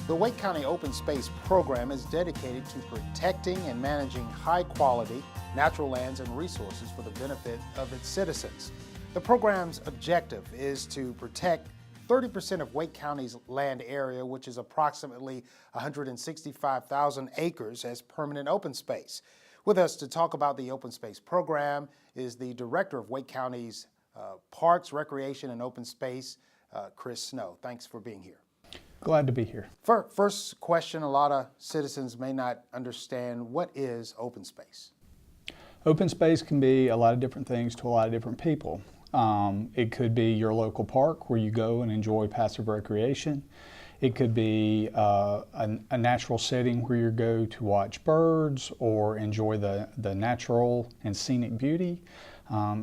The Wake County Open Space Program is dedicated to protecting and managing high-quality natural lands and resources for the benefit of its citizens. The program's objective is to protect 30% of Wake County's land area, which is approximately 165,000 acres, as permanent open space. With us to talk about the Open Space Program is the Director of Wake County's Parks, Recreation, and Open Space, Chris Snow. Thanks for being here. Glad to be here. First question, a lot of citizens may not understand, what is open space? Open space can be a lot of different things to a lot of different people. It could be your local park where you go and enjoy passive recreation. It could be a natural setting where you go to watch birds or enjoy the natural and scenic beauty.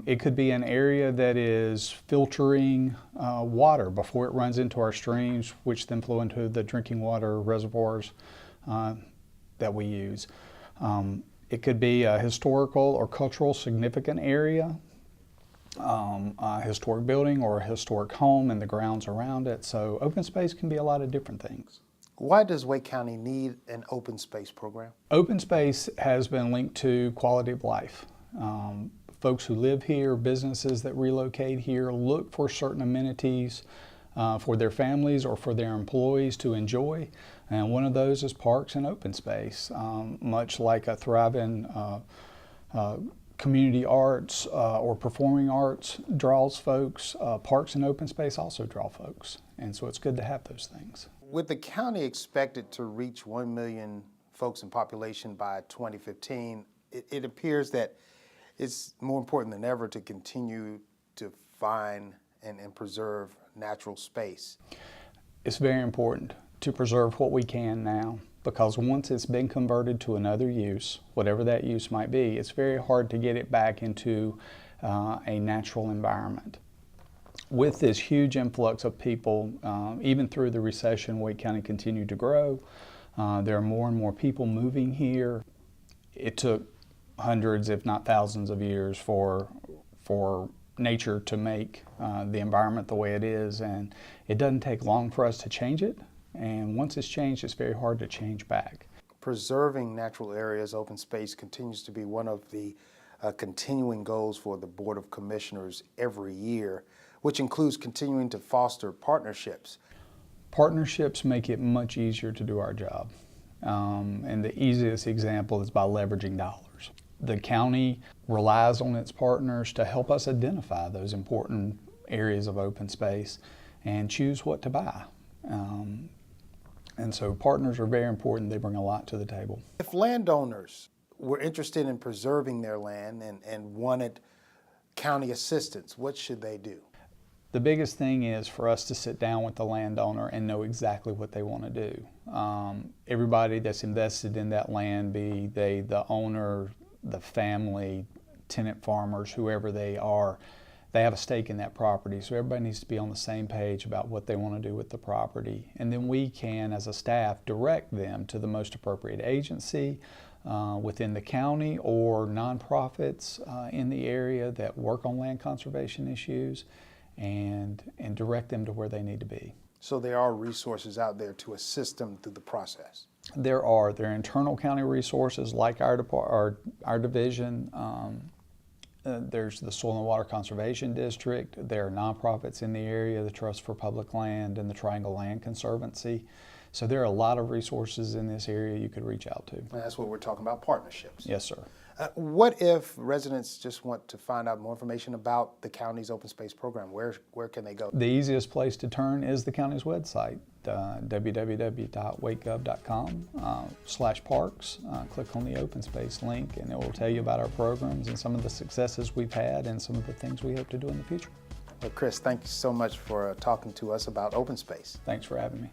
It could be an area that is filtering water before it runs into our streams, which then flow into the drinking water reservoirs that we use. It could be a historical or cultural significant area, a historic building or a historic home and the grounds around it. So open space can be a lot of different things. Why does Wake County need an open space program? Open space has been linked to quality of life. Folks who live here, businesses that relocate here, look for certain amenities for their families or for their employees to enjoy. And one of those is parks and open space. Much like a thriving community arts or performing arts draws folks, parks and open space also draw folks. And so it's good to have those things. With the county expected to reach 1 million folks in population by 2015, it appears that it's more important than ever to continue to find and preserve natural space. It's very important to preserve what we can now, because once it's been converted to another use, whatever that use might be, it's very hard to get it back into a natural environment. With this huge influx of people, even through the recession, Wake County continued to grow. There are more and more people moving here. It took hundreds, if not thousands of years for nature to make the environment the way it is, and it doesn't take long for us to change it, and once it's changed, it's very hard to change back. Preserving natural areas, open space, continues to be one of the continuing goals for the Board of Commissioners every year, which includes continuing to foster partnerships. Partnerships make it much easier to do our job, and the easiest example is by leveraging dollars. The county relies on its partners to help us identify those important areas of open space and choose what to buy. And so partners are very important. They bring a lot to the table. If landowners were interested in preserving their land and wanted county assistance, what should they do? The biggest thing is for us to sit down with the landowner and know exactly what they want to do. Everybody that's invested in that land, be they the owner, the family, tenant farmers, whoever they are, they have a stake in that property. So everybody needs to be on the same page about what they want to do with the property. And then we can, as a staff, direct them to the most appropriate agency within the county or nonprofits in the area that work on land conservation issues, and direct them to where they need to be. So there are resources out there to assist them through the process? There are internal county resources like our division. There's the Soil and Water Conservation District. There are nonprofits in the area, the Trust for Public Land and the Triangle Land Conservancy. So there are a lot of resources in this area you could reach out to. And that's what we're talking about, partnerships. Yes, sir. What if residents just want to find out more information about the county's open space program? Where can they go? The easiest place to turn is the county's website, www.wakegov.com/parks. Click on the open space link and it will tell you about our programs and some of the successes we've had and some of the things we hope to do in the future. Well, Chris, thank you so much for talking to us about open space. Thanks for having me.